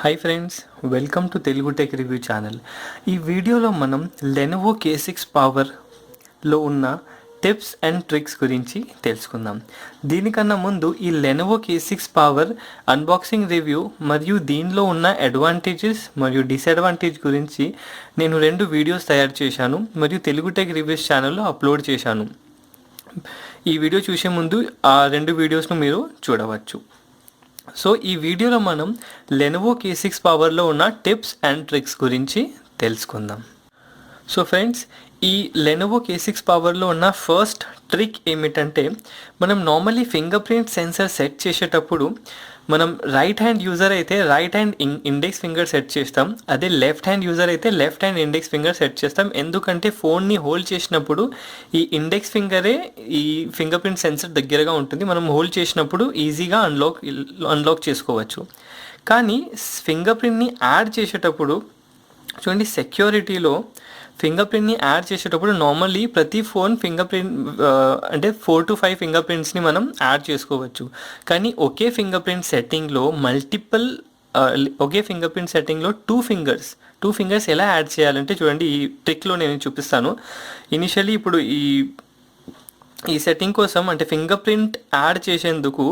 Hi friends, welcome to Telugu tech review channel. ఈ వీడియోలో మనం లెనోవో K6 పవర్లో ఉన్న టిప్స్ అండ్ ట్రిక్స్ గురించి తెలుసుకుందాం. దీనికన్నా ముందు ఈ Lenovo K6 power unboxing review మరియు దీనిలో ఉన్న అడ్వాంటేజెస్ మరియు డిసడ్వాంటేజ్ గురించి నేను 2 వీడియోస్ తయారు చేశాను మరియు తెలుగు టెక్ రివ్యూస్ ఛానల్లో అప్లోడ్ చేశాను. ఈ వీడియో చూసే ముందు ఆ 2 వీడియోస్ను మీరు చూడవచ్చు. సో ఈ వీడియోలో మనం లెనోవో K6 పవర్లో ఉన్న టిప్స్ అండ్ ట్రిక్స్ గురించి తెలుసుకుందాం. సో ఫ్రెండ్స్, ఈ లెనోవో K6 పవర్లో ఉన్న ఫస్ట్ ట్రిక్ ఏమిటంటే, మనం normally finger print sensor set చేసేటప్పుడు మనం రైట్ హ్యాండ్ యూజర్ అయితే right hand index finger set చేస్తాం. అదే లెఫ్ట్ హ్యాండ్ యూజర్ అయితే left hand index finger set చేస్తాం. ఎందుకంటే ఫోన్ని హోల్డ్ చేసినప్పుడు ఈ ఇండెక్స్ ఫింగరే ఈ ఫింగర్ ప్రింట్ సెన్సర్ దగ్గరగా ఉంటుంది. మనం హోల్డ్ చేసినప్పుడు ఈజీగా అన్లాక్ చేసుకోవచ్చు. కానీ ఫింగర్ ప్రింట్ని యాడ్ చేసేటప్పుడు చూడండి, సెక్యూరిటీలో ఫింగర్ ప్రింట్ని యాడ్ చేసేటప్పుడు నార్మల్లీ ప్రతి ఫోన్ ఫింగర్ ప్రింట్ అంటే 4 to 5 ఫింగర్ ప్రింట్స్ని మనం యాడ్ చేసుకోవచ్చు. కానీ ఒకే ఫింగర్ ప్రింట్ సెట్టింగ్లో ఒకే ఫింగర్ ప్రింట్ సెట్టింగ్లో టూ ఫింగర్స్ ఎలా యాడ్ చేయాలంటే చూడండి, ఈ ట్రిక్లో నేను చూపిస్తాను. ఇనిషియల్లీ ఇప్పుడు ఈ సెట్టింగ్ కోసం అంటే ఫింగర్ ప్రింట్ యాడ్ చేసేందుకు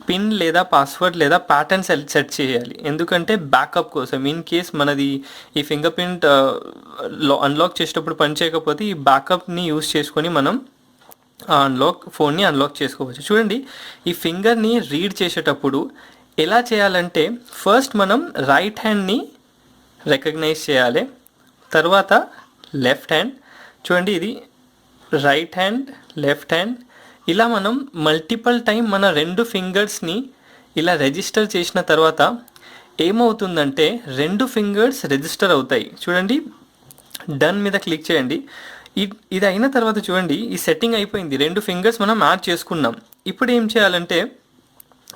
పిన్ లేదా పాస్వర్డ్ లేదా ప్యాటర్న్ సెట్ చేయాలి. ఎందుకంటే బ్యాకప్ కోసం, ఇన్ కేస్ మనది ఈ ఫింగర్ ప్రింట్ అన్లాక్ చేసేటప్పుడు పని చేయకపోతే ఈ బ్యాకప్ని యూస్ చేసుకొని మనం ఫోన్ని అన్లాక్ చేసుకోవచ్చు. చూడండి, ఈ ఫింగర్ని రీడ్ చేసేటప్పుడు ఎలా చేయాలంటే, ఫస్ట్ మనం రైట్ హ్యాండ్ని రికగ్నైజ్ చేయాలి. తర్వాత లెఫ్ట్ హ్యాండ్, చూడండి ఇది రైట్ హ్యాండ్, లెఫ్ట్ హ్యాండ్, ఇలా మనం మల్టిపుల్ టైం మన 2 ఫింగర్స్ని ఇలా రిజిస్టర్ చేసిన తర్వాత ఏమవుతుందంటే 2 ఫింగర్స్ రిజిస్టర్ అవుతాయి. చూడండి, డన్ మీద క్లిక్ చేయండి. ఇది అయిన తర్వాత చూడండి, ఈ సెట్టింగ్ అయిపోయింది. 2 ఫింగర్స్ మనం యాడ్ చేసుకున్నాం. ఇప్పుడు ఏం చేయాలంటే,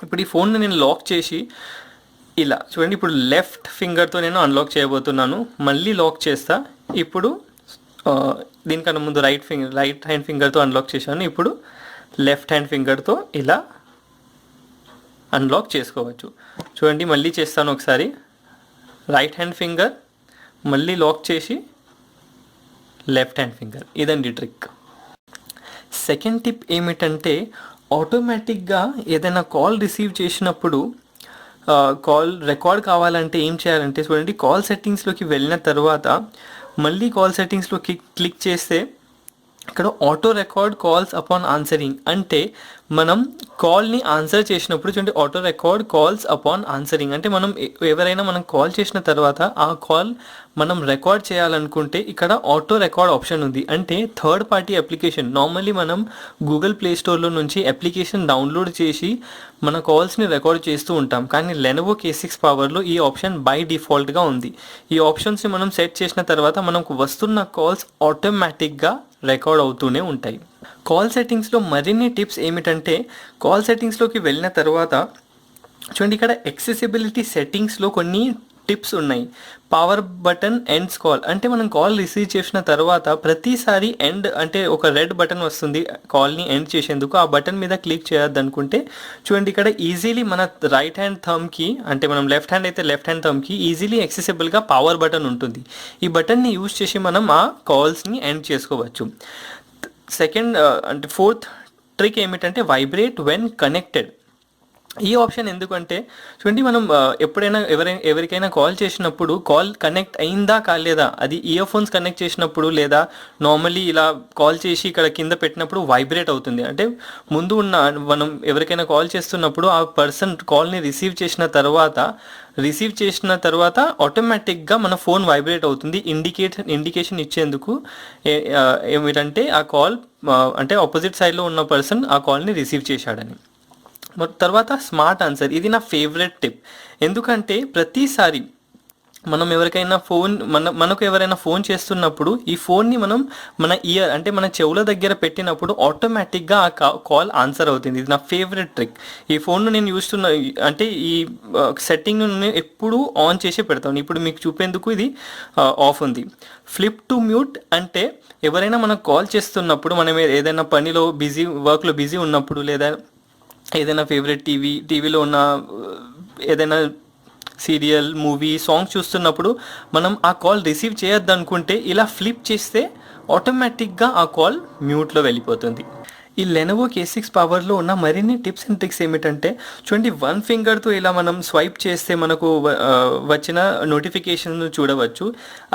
ఇప్పుడు ఈ ఫోన్ని నేను లాక్ చేసి ఇలా చూడండి, ఇప్పుడు లెఫ్ట్ ఫింగర్తో నేను అన్లాక్ చేయబోతున్నాను. మళ్ళీ లాక్ చేస్తా. ఇప్పుడు దీనికన్నా ముందు రైట్ హ్యాండ్ ఫింగర్తో అన్లాక్ చేశాను. ఇప్పుడు లెఫ్ట్ హ్యాండ్ ఫింగర్తో ఇలా అన్లాక్ చేసుకోవచ్చు. చూడండి, మళ్ళీ చేస్తాను ఒకసారి. రైట్ హ్యాండ్ ఫింగర్ మళ్ళీ లాక్ చేసి లెఫ్ట్ హ్యాండ్ ఫింగర్. ఇదండి ట్రిక్. సెకండ్ టిప్ ఏమిటంటే, ఆటోమేటిక్గా ఏదైనా కాల్ రిసీవ్ చేసినప్పుడు కాల్ రికార్డ్ కావాలంటే ఏం చేయాలంటే, చూడండి, కాల్ సెట్టింగ్స్లోకి వెళ్ళిన తర్వాత మళ్ళీ కాల్ సెట్టింగ్స్లో క్లిక్ చేస్తే ఇక్కడ auto record calls upon answering అంటే మనం కాల్ని ఆన్సర్ చేసినప్పుడు చూడండి, auto record calls upon answering అంటే మనం ఎవరైనా మనం కాల్ చేసిన తర్వాత ఆ కాల్ మనం రికార్డ్ చేయాలనుకుంటే ఇక్కడ ఆటో రికార్డ్ ఆప్షన్ ఉంది. అంటే థర్డ్ పార్టీ అప్లికేషన్, నార్మల్లీ మనం గూగుల్ ప్లే స్టోర్లో నుంచి అప్లికేషన్ డౌన్లోడ్ చేసి మన కాల్స్ని రికార్డ్ చేస్తూ ఉంటాం. కానీ లెనోవో K6 పవర్లో ఈ ఆప్షన్ బై డిఫాల్ట్గా ఉంది. ఈ ఆప్షన్స్ని మనం సెట్ చేసిన తర్వాత మనకు వస్తున్న కాల్స్ ఆటోమేటిక్గా రికార్డ్ అవుతూనే ఉంటాయి. కాల్ సెట్టింగ్స్లో మరిన్ని టిప్స్ ఏమిటంటే, కాల్ సెట్టింగ్స్లోకి వెళ్ళిన తర్వాత చూడండి, ఇక్కడ యాక్సెసిబిలిటీ సెట్టింగ్స్లో కొన్ని టిప్స్ ఉన్నాయి. పవర్ బటన్ ఎండ్స్ కాల్ అంటే మనం కాల్ రిసీవ్ చేసిన తర్వాత ప్రతిసారి ఎండ్ అంటే ఒక రెడ్ బటన్ వస్తుంది కాల్ని ఎండ్ చేసేందుకు. ఆ బటన్ మీద క్లిక్ చేయొద్దు అనుకుంటే చూడండి, ఇక్కడ ఈజీలీ మన రైట్ హ్యాండ్ థమ్కి అంటే మనం లెఫ్ట్ హ్యాండ్ అయితే లెఫ్ట్ హ్యాండ్ థమ్కి ఈజీలీ యాక్సెసిబుల్గా పవర్ బటన్ ఉంటుంది. ఈ బటన్ని యూజ్ చేసి మనం ఆ కాల్స్ని ఎండ్ చేసుకోవచ్చు. సెకండ్ అంటే ఫోర్త్ ట్రిక్ ఏమిటంటే, వైబ్రేట్ వెన్ కనెక్టెడ్. ఈ ఆప్షన్ ఎందుకంటే చూడండి, మనం ఎప్పుడైనా ఎవరికైనా కాల్ చేసినప్పుడు కాల్ కనెక్ట్ అయిందా కాలేదా, అది ఇయర్ ఫోన్స్ కనెక్ట్ చేసినప్పుడు లేదా నార్మల్లీ ఇలా కాల్ చేసి ఇక్కడ కింద పెట్టినప్పుడు వైబ్రేట్ అవుతుంది. అంటే ముందు ఉన్న మనం ఎవరికైనా కాల్ చేస్తున్నప్పుడు ఆ పర్సన్ కాల్ని రిసీవ్ చేసిన తర్వాత ఆటోమేటిక్గా మన ఫోన్ వైబ్రేట్ అవుతుంది. ఇండికేషన్ ఇచ్చేందుకు ఏమిటంటే ఆ కాల్ అంటే ఆపోజిట్ సైడ్లో ఉన్న పర్సన్ ఆ కాల్ని రిసీవ్ చేశాడని. తర్వాత స్మార్ట్ ఆన్సర్, ఇది నా ఫేవరెట్ టిప్. ఎందుకంటే ప్రతిసారి మనం ఎవరికైనా మనకు ఎవరైనా ఫోన్ చేస్తున్నప్పుడు ఈ ఫోన్ని మనం మన ఇయర్ అంటే మన చెవుల దగ్గర పెట్టినప్పుడు ఆటోమేటిక్గా ఆ కాల్ ఆన్సర్ అవుతుంది. ఇది నా ఫేవరెట్ ట్రిక్. ఈ ఫోన్ను నేను అంటే ఈ సెట్టింగ్ను నేను ఎప్పుడూ ఆన్ చేసి పెడతాను. ఇప్పుడు మీకు చూపేందుకు ఇది ఆఫ్ ఉంది. ఫ్లిప్ టు మ్యూట్ అంటే ఎవరైనా మనకు కాల్ చేస్తున్నప్పుడు మనం ఏదైనా పనిలో వర్క్లో బిజీ ఉన్నప్పుడు లేదా ఏదైనా ఫేవరెట్ టీవీలో ఉన్న ఏదైనా సీరియల్, మూవీ, సాంగ్ చూస్తున్నప్పుడు మనం ఆ కాల్ రిసీవ్ చేయొద్దు అనుకుంటే ఇలా ఫ్లిప్ చేస్తే ఆటోమేటిక్గా ఆ కాల్ మ్యూట్లో వెళ్ళిపోతుంది. ఈ లెనోవో K6 పవర్లో ఉన్న మరిన్ని టిప్స్ అండ్ ట్రిక్స్ ఏమిటంటే చూడండి, వన్ ఫింగర్తో ఇలా మనం స్వైప్ చేస్తే మనకు వచ్చిన నోటిఫికేషన్ చూడవచ్చు.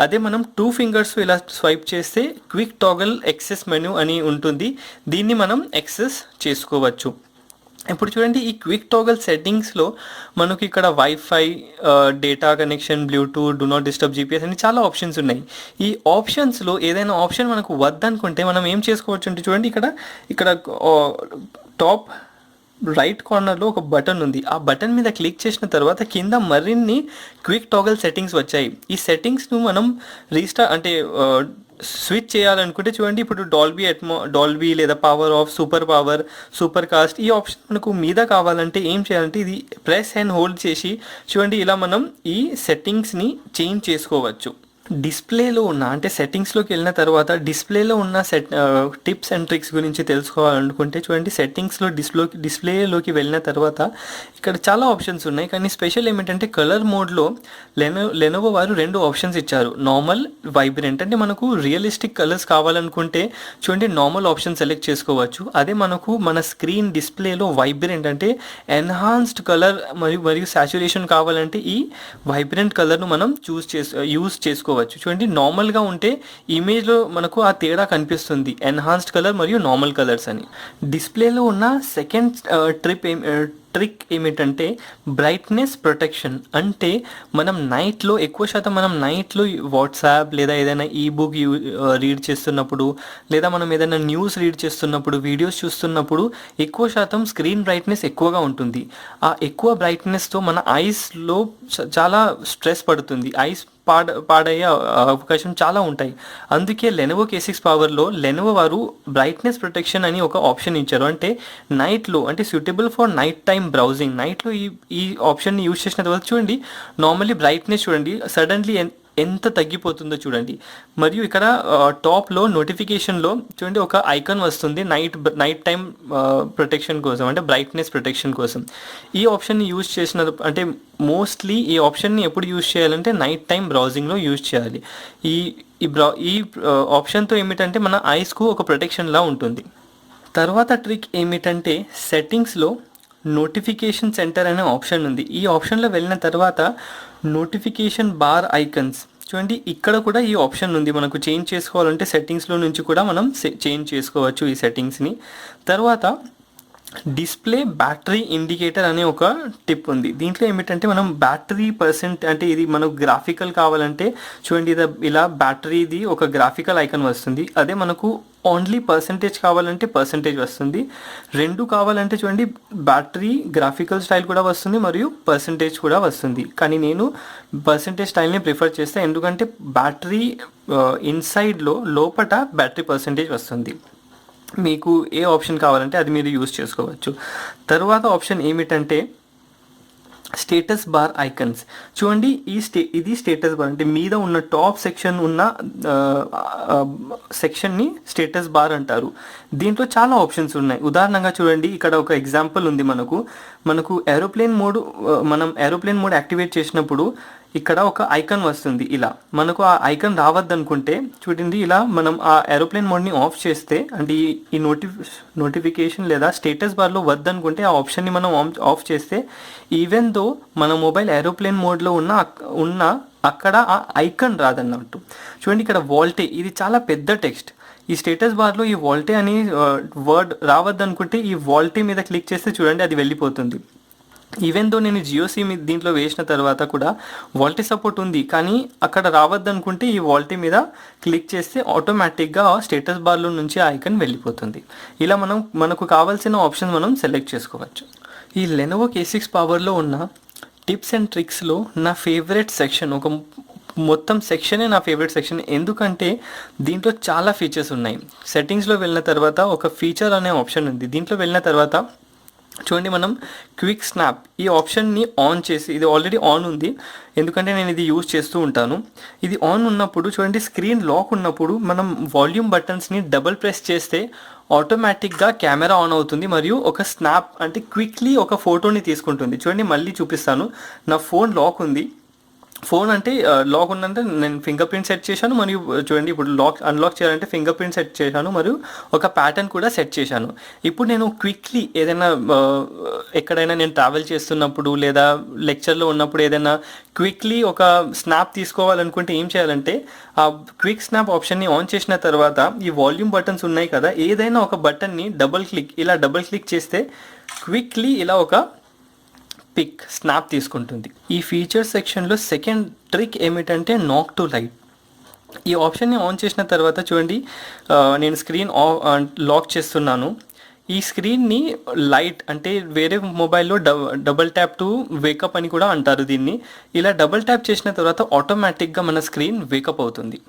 అదే మనం 2 ఫింగర్స్ ఇలా స్వైప్ చేస్తే క్విక్ టాగల్ యాక్సెస్ మెనూ అని ఉంటుంది, దీన్ని మనం యాక్సెస్ చేసుకోవచ్చు. ఇప్పుడు చూడండి, ఈ క్విక్ టాగల్ సెట్టింగ్స్లో మనకు ఇక్కడ wifi, data connection, Bluetooth, do not disturb, GPS అని చాలా ఆప్షన్స్ ఉన్నాయి. ఈ ఆప్షన్స్లో ఏదైనా ఆప్షన్ మనకు వద్దనుకుంటే మనం ఏం చేసుకోవచ్చు అంటే చూడండి, ఇక్కడ టాప్ రైట్ కార్నర్లో ఒక బటన్ ఉంది. ఆ బటన్ మీద క్లిక్ చేసిన తర్వాత కింద మరిన్ని క్విక్ టాగల్ సెట్టింగ్స్ వచ్చాయి. ఈ సెట్టింగ్స్ను మనం స్విచ్ చేయాలనుకుంటే చూడండి, ఇప్పుడు డాల్బీ లేదా పవర్ ఆఫ్, సూపర్ కాస్ట్, ఈ ఆప్షన్ మనకు మీద కావాలంటే ఏం చేయాలంటే ఇది ప్రెస్ అండ్ హోల్డ్ చేసి చూడండి, ఇలా మనం ఈ సెట్టింగ్స్ని చేంజ్ చేసుకోవచ్చు. డిస్ప్లేలో ఉన్న సెట్టింగ్స్లోకి వెళ్ళిన తర్వాత డిస్ప్లేలో ఉన్న టిప్స్ అండ్ ట్రిక్స్ గురించి తెలుసుకోవాలనుకుంటే చూడండి, సెట్టింగ్స్లో డిస్ప్లేలోకి వెళ్ళిన తర్వాత ఇక్కడ చాలా ఆప్షన్స్ ఉన్నాయి. కానీ స్పెషల్ ఏమిటంటే కలర్ మోడ్లో లెనోవో వారు 2 ఆప్షన్స్ ఇచ్చారు, నార్మల్, వైబ్రెంట్. అంటే మనకు రియలిస్టిక్ కలర్స్ కావాలనుకుంటే చూడండి నార్మల్ ఆప్షన్ సెలెక్ట్ చేసుకోవచ్చు. అదే మనకు మన స్క్రీన్ డిస్ప్లేలో వైబ్రెంట్ అంటే ఎన్హాన్స్డ్ కలర్ మరియు సాచురేషన్ కావాలంటే ఈ వైబ్రెంట్ కలర్ను మనం యూజ్ చేసుకోవచ్చు. చూడండి, నార్మల్గా ఉంటే ఇమేజ్లో మనకు ఆ తేడా కనిపిస్తుంది, ఎన్హాన్స్డ్ కలర్ మరియు నార్మల్ కలర్స్ అని. డిస్ప్లేలో ఉన్న సెకండ్ ట్రిక్ ఏమిటంటే బ్రైట్నెస్ ప్రొటెక్షన్. అంటే మనం ఎక్కువ శాతం నైట్లో వాట్సాప్ లేదా ఏదైనా ఈబుక్ రీడ్ చేస్తున్నప్పుడు, లేదా మనం ఏదైనా న్యూస్ రీడ్ చేస్తున్నప్పుడు, వీడియోస్ చూస్తున్నప్పుడు ఎక్కువ శాతం స్క్రీన్ బ్రైట్నెస్ ఎక్కువగా ఉంటుంది. ఆ ఎక్కువ బ్రైట్నెస్తో మన ఐస్లో చాలా స్ట్రెస్ పడుతుంది, ఐస్ పాడయ్యే అవకాశం చాలా ఉంటాయి. అందుకే లెనోవో K6 పవర్లో లెనోవో వారు బ్రైట్నెస్ ప్రొటెక్షన్ అని ఒక ఆప్షన్ ఇచ్చారు. అంటే నైట్లో, suitable for night time browsing, నైట్లో ఈ ఆప్షన్ని యూజ్ చేసిన తర్వాత చూడండి నార్మల్లీ బ్రైట్నెస్ చూడండి సడన్లీ ఎంత తగ్గిపోతుందో చూడండి. మరియు ఇక్కడ టాప్లో నోటిఫికేషన్లో చూడండి ఒక ఐకాన్ వస్తుంది నైట్ టైం ప్రొటెక్షన్ కోసం, అంటే బ్రైట్నెస్ ప్రొటెక్షన్ కోసం. ఈ ఆప్షన్ని యూజ్ చేసిన మోస్ట్లీ ఈ ఆప్షన్ని ఎప్పుడు యూజ్ చేయాలంటే నైట్ టైం బ్రౌజింగ్లో యూజ్ చేయాలి. ఈ ఆప్షన్తో ఏమిటంటే మన ఐస్కు ఒక ప్రొటెక్షన్లా ఉంటుంది. తర్వాత ట్రిక్ ఏమిటంటే సెట్టింగ్స్లో నోటిఫికేషన్ సెంటర్ అనే ఆప్షన్ ఉంది. ఈ ఆప్షన్లో వెళ్ళిన తర్వాత నోటిఫికేషన్ బార్ ఐకన్స్ చూడండి, ఇక్కడ కూడా ఈ ఆప్షన్ ఉంది. మనకు చేంజ్ చేసుకోవాలంటే సెట్టింగ్స్లో నుంచి కూడా మనం చేంజ్ చేసుకోవచ్చు ఈ సెట్టింగ్స్ని. తర్వాత డిస్ప్లే బ్యాటరీ ఇండికేటర్ అనే ఒక టిప్ ఉంది. దీంట్లో ఏమిటంటే మనం బ్యాటరీ పర్సెంట్, అంటే ఇది మనకు గ్రాఫికల్ కావాలంటే చూడండి ఇలా బ్యాటరీది ఒక గ్రాఫికల్ ఐకాన్ వస్తుంది. అదే మనకు ఓన్లీ పర్సెంటేజ్ కావాలంటే పర్సెంటేజ్ వస్తుంది. 2 కావాలంటే చూడండి బ్యాటరీ గ్రాఫికల్ స్టైల్ కూడా వస్తుంది మరియు పర్సెంటేజ్ కూడా వస్తుంది. కానీ నేను పర్సెంటేజ్ స్టైల్ని ప్రిఫర్ చేస్తాను, ఎందుకంటే బ్యాటరీ ఇన్సైడ్లో లోపల బ్యాటరీ పర్సెంటేజ్ వస్తుంది. మీకు ఏ ఆప్షన్ కావాలంటే అది మీరు యూజ్ చేసుకోవచ్చు. తర్వాత ఆప్షన్ ఏమిటంటే స్టేటస్ బార్ ఐకన్స్. చూడండి ఇది స్టేటస్ బార్, అంటే మీద ఉన్న టాప్ సెక్షన్ ఉన్న సెక్షన్ని స్టేటస్ బార్ అంటారు. దీంట్లో చాలా ఆప్షన్స్ ఉన్నాయి. ఉదాహరణగా చూడండి, ఇక్కడ ఒక ఎగ్జాంపుల్ ఉంది. మనకు ఏరోప్లేన్ మోడ్ యాక్టివేట్ చేసినప్పుడు ఇక్కడ ఒక ఐకాన్ వస్తుంది. ఇలా మనకు ఆ ఐకాన్ రావద్దనుకుంటే చూడండి, ఇలా మనం ఆ ఏరోప్లేన్ మోడ్ని ఆఫ్ చేస్తే, అంటే ఈ నోటిఫికేషన్ లేదా స్టేటస్ బార్లో వద్దనుకుంటే ఆ ఆప్షన్ని మనం ఆఫ్ చేస్తే ఈవెన్ దో మన మొబైల్ ఏరోప్లేన్ మోడ్లో ఉన్న అక్కడ ఆ ఐకాన్ రాదన్నట్టు. చూడండి ఇక్కడ వాల్టే, ఇది చాలా పెద్ద టెక్స్ట్. ఈ స్టేటస్ బార్లో ఈ వాల్టే అని వర్డ్ రావద్దనుకుంటే ఈ వాల్టే మీద క్లిక్ చేస్తే చూడండి అది వెళ్ళిపోతుంది. ఈవెన్ దో నేను జియో సిమ్ దీంట్లో వేసిన తర్వాత కూడా వాల్టీ సపోర్ట్ ఉంది, కానీ అక్కడ రావద్దనుకుంటే ఈ వాల్టీ మీద క్లిక్ చేస్తే ఆటోమేటిక్గా స్టేటస్ బార్లో నుంచి ఆ ఐకాన్ వెళ్ళిపోతుంది. ఇలా మనకు కావాల్సిన ఆప్షన్ మనం సెలెక్ట్ చేసుకోవచ్చు. ఈ లెనోవో K6 పవర్లో ఉన్న టిప్స్ అండ్ ట్రిక్స్లో నా ఫేవరెట్ సెక్షన్, ఒక మొత్తం సెక్షనే నా ఫేవరెట్ సెక్షన్. ఎందుకంటే దీంట్లో చాలా ఫీచర్స్ ఉన్నాయి. సెట్టింగ్స్లో వెళ్ళిన తర్వాత ఒక ఫీచర్ అనే ఆప్షన్ ఉంది. దీంట్లో వెళ్ళిన తర్వాత చూడండి, మనం క్విక్ స్నాప్ ఈ ఆప్షన్ని ఆన్ చేసి, ఇది ఆల్రెడీ ఆన్ ఉంది ఎందుకంటే నేను ఇది యూజ్ చేస్తూ ఉంటాను. ఇది ఆన్ ఉన్నప్పుడు చూడండి, స్క్రీన్ లాక్ ఉన్నప్పుడు మనం వాల్యూమ్ బటన్స్ని డబుల్ ప్రెస్ చేస్తే ఆటోమేటిక్గా కెమెరా ఆన్ అవుతుంది మరియు ఒక స్నాప్ అంటే క్విక్లీ ఒక ఫోటోని తీసుకుంటుంది. చూడండి, మళ్ళీ చూపిస్తాను. నా ఫోన్ లాక్ ఉంది. ఫోన్ అంటే లాక్ ఉందంటే నేను ఫింగర్ ప్రింట్ సెట్ చేశాను మరియు చూడండి ఇప్పుడు అన్లాక్ చేయాలంటే ఫింగర్ ప్రింట్ సెట్ చేశాను మరియు ఒక ప్యాటర్న్ కూడా సెట్ చేశాను. ఇప్పుడు నేను క్విక్లీ ఏదైనా ఎక్కడైనా నేను ట్రావెల్ చేస్తున్నప్పుడు లేదా లెక్చర్లో ఉన్నప్పుడు ఏదైనా క్విక్లీ ఒక స్నాప్ తీసుకోవాలనుకుంటే ఏం చేయాలంటే ఆ క్విక్ స్నాప్ ఆప్షన్ని ఆన్ చేసిన తర్వాత ఈ వాల్యూమ్ బటన్స్ ఉన్నాయి కదా, ఏదైనా ఒక బటన్ని ఇలా డబుల్ క్లిక్ చేస్తే క్విక్లీ ఇలా ఒక పిక్ స్నాప్ తీసుకుంటుంది. ఈ ఫీచర్ సెక్షన్లో సెకండ్ ట్రిక్ ఏమిటంటే నాక్ టు లైట్. ఈ ఆప్షన్ని ఆన్ చేసిన తర్వాత చూడండి, నేను స్క్రీన్ లాక్ చేస్తున్నాను. ఈ స్క్రీన్ని లైట్ అంటే వేరే మొబైల్లో డబుల్ ట్యాప్ టు వేకప్ అని కూడా అంటారు దీన్ని. ఇలా డబుల్ ట్యాప్ చేసిన తర్వాత ఆటోమేటిక్గా మన స్క్రీన్ వేకప్ అవుతుంది.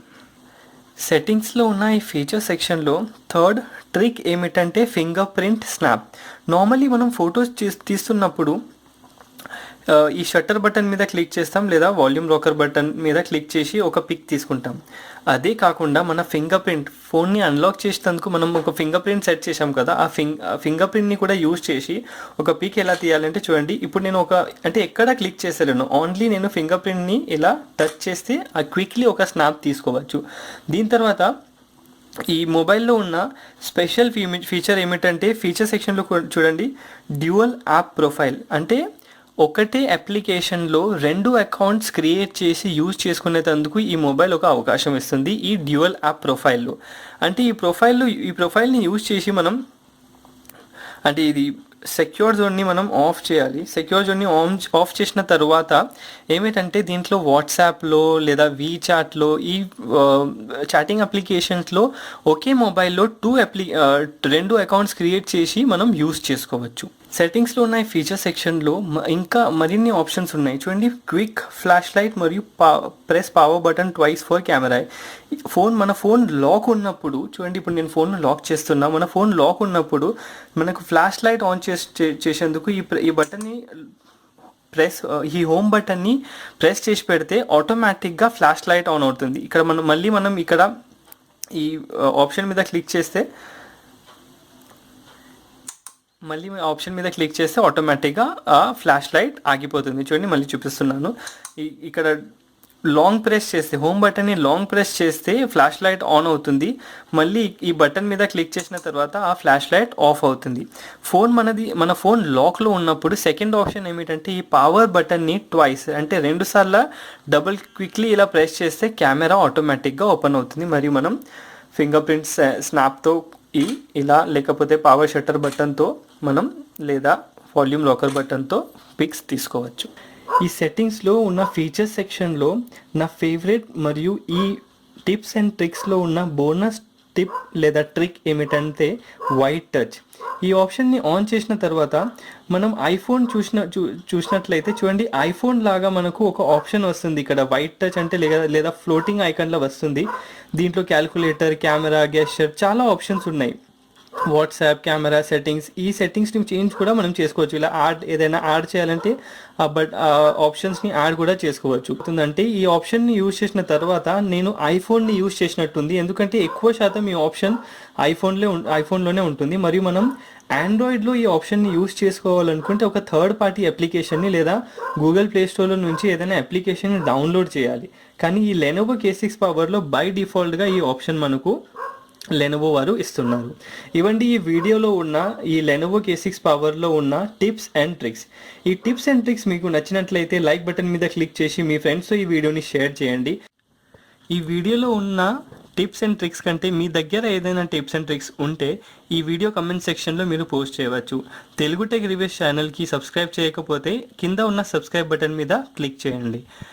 సెట్టింగ్స్లో ఉన్న ఈ ఫీచర్ సెక్షన్లో థర్డ్ ట్రిక్ ఏమిటంటే ఫింగర్ ప్రింట్ స్నాప్. నార్మల్లీ మనం ఫొటోస్ తీస్తున్నప్పుడు ఈ షట్టర్ బటన్ మీద క్లిక్ చేస్తాం లేదా వాల్యూమ్ లాకర్ బటన్ మీద క్లిక్ చేసి ఒక పిక్ తీసుకుంటాం. అదే కాకుండా మన ఫింగర్ ప్రింట్ ఫోన్ని అన్లాక్ చేసేందుకు మనం ఒక ఫింగర్ ప్రింట్ సెట్ చేసాం కదా, ఆ ఫింగర్ ప్రింట్ని కూడా యూజ్ చేసి ఒక పిక్ ఎలా తీయాలంటే చూడండి, ఇప్పుడు నేను అంటే ఎక్కడ క్లిక్ చేసేలేను, ఓన్లీ నేను ఫింగర్ ప్రింట్ని ఇలా టచ్ చేస్తే ఆ క్విక్లీ ఒక స్నాప్ తీసుకోవచ్చు. దీని తర్వాత ఈ మొబైల్లో ఉన్న స్పెషల్ ఫీచర్ ఏమిటంటే ఫీచర్ సెక్షన్లో చూడండి, డ్యూయల్ యాప్ ప్రొఫైల్. అంటే ఒకటే అప్లికేషన్లో 2 అకౌంట్స్ క్రియేట్ చేసి యూజ్ చేసుకునేందుకు ఈ మొబైల్ ఒక అవకాశం ఇస్తుంది ఈ డ్యూయల్ యాప్ ప్రొఫైల్లో. అంటే ఈ ప్రొఫైల్ని యూజ్ చేసి మనం అంటే ఇది సెక్యూర్ జోన్ని మనం ఆఫ్ చేయాలి. సెక్యూర్ జోన్ని ఆఫ్ చేసిన తర్వాత ఏమిటంటే దీంట్లో వాట్సాప్లో లేదా వీచాట్లో ఈ చాటింగ్ అప్లికేషన్స్లో ఒకే మొబైల్లో 2 అకౌంట్స్ క్రియేట్ చేసి మనం యూజ్ చేసుకోవచ్చు. సెట్టింగ్స్లో ఉన్న ఫీచర్ సెక్షన్లో ఇంకా మరిన్ని ఆప్షన్స్ ఉన్నాయి. చూడండి, క్విక్ ఫ్లాష్ లైట్ మరియు press power button twice for camera. మన ఫోన్ లాక్ ఉన్నప్పుడు చూడండి, ఇప్పుడు నేను ఫోన్ లాక్ చేస్తున్నా, మన ఫోన్ లాక్ ఉన్నప్పుడు మనకు ఫ్లాష్ లైట్ ఆన్ చేసేందుకు ఈ బటన్ని ఈ హోమ్ బటన్ని ప్రెస్ చేసి పెడితే ఆటోమేటిక్గా ఫ్లాష్ లైట్ ఆన్ అవుతుంది. ఇక్కడ మనం ఇక్కడ ఈ ఆప్షన్ మీద క్లిక్ చేస్తే ఆటోమేటిక్గా ఆ ఫ్లాష్ లైట్ ఆగిపోతుంది. చూడండి, మళ్ళీ చూపిస్తున్నాను. ఇక్కడ లాంగ్ ప్రెస్ చేస్తే హోమ్ బటన్ని లాంగ్ ప్రెస్ చేస్తే ఫ్లాష్ లైట్ ఆన్ అవుతుంది. మళ్ళీ ఈ బటన్ మీద క్లిక్ చేసిన తర్వాత ఆ ఫ్లాష్ లైట్ ఆఫ్ అవుతుంది. మన ఫోన్ లాక్లో ఉన్నప్పుడు సెకండ్ ఆప్షన్ ఏమిటంటే ఈ పవర్ బటన్ని ట్వైస్ అంటే 2 సార్లు క్విక్లీ ఇలా ప్రెస్ చేస్తే కెమెరా ఆటోమేటిక్గా ఓపెన్ అవుతుంది. మరియు మనం ఫింగర్ ప్రింట్ స్నాప్తో ఇలా లేకపోతే పవర్ షట్టర్ బటన్తో మనం లేదా వాల్యూమ్ లాకర్ బటన్తో పిక్స్ తీసుకోవచ్చు. ఈ సెట్టింగ్స్లో ఉన్న ఫీచర్ సెక్షన్లో నా ఫేవరెట్ మరియు ఈ టిప్స్ అండ్ ట్రిక్స్లో ఉన్న బోనస్ టిప్ లేదా ట్రిక్ ఏమిటంటే వైట్ టచ్. ఈ ఆప్షన్ని ఆన్ చేసిన తర్వాత మనం ఐఫోన్ చూసినట్లయితే చూడండి, ఐఫోన్ లాగా మనకు ఒక ఆప్షన్ వస్తుంది ఇక్కడ వైట్ టచ్ అంటే లేదా ఫ్లోటింగ్ ఐకాన్లో వస్తుంది. దీంట్లో క్యాల్కులేటర్, కెమెరా, గెస్చర్ చాలా ఆప్షన్స్ ఉన్నాయి. వాట్సాప్, కెమెరా, సెట్టింగ్స్, ఈ సెట్టింగ్స్ని చేంజ్ కూడా మనం చేసుకోవచ్చు. ఇలా ఏదైనా యాడ్ చేయాలంటే ఆప్షన్స్ని యాడ్ కూడా చేసుకోవచ్చు. అంటే ఈ ఆప్షన్ని యూజ్ చేసిన తర్వాత నేను ఐఫోన్ని యూజ్ చేసినట్టుంది, ఎందుకంటే ఎక్కువ శాతం ఈ ఆప్షన్ ఐఫోన్లోనే ఉంటుంది. మరియు మనం ఆండ్రాయిడ్లో ఈ ఆప్షన్ని యూజ్ చేసుకోవాలనుకుంటే ఒక థర్డ్ పార్టీ అప్లికేషన్ని లేదా గూగుల్ ప్లే స్టోర్లో నుంచి ఏదైనా అప్లికేషన్ని డౌన్లోడ్ చేయాలి. కానీ ఈ లెనోవో K6 పవర్లో బై డిఫాల్ట్గా ఈ ఆప్షన్ మనకు లెనోవో వారు ఇస్తున్నారు. ఇవండి ఈ వీడియోలో ఉన్న ఈ లెనోవో K6 పవర్లో ఉన్న టిప్స్ అండ్ ట్రిక్స్. ఈ టిప్స్ అండ్ ట్రిక్స్ మీకు నచ్చినట్లయితే లైక్ బటన్ మీద క్లిక్ చేసి మీ ఫ్రెండ్స్తో ఈ వీడియోని షేర్ చేయండి. ఈ వీడియోలో ఉన్న టిప్స్ అండ్ ట్రిక్స్ కంటే మీ దగ్గర ఏదైనా టిప్స్ అండ్ ట్రిక్స్ ఉంటే ఈ వీడియో కమెంట్ సెక్షన్లో మీరు పోస్ట్ చేయవచ్చు. తెలుగు టెక్ రివ్యూస్ ఛానల్కి సబ్స్క్రైబ్ చేయకపోతే కింద ఉన్న సబ్స్క్రైబ్ బటన్ మీద క్లిక్ చేయండి.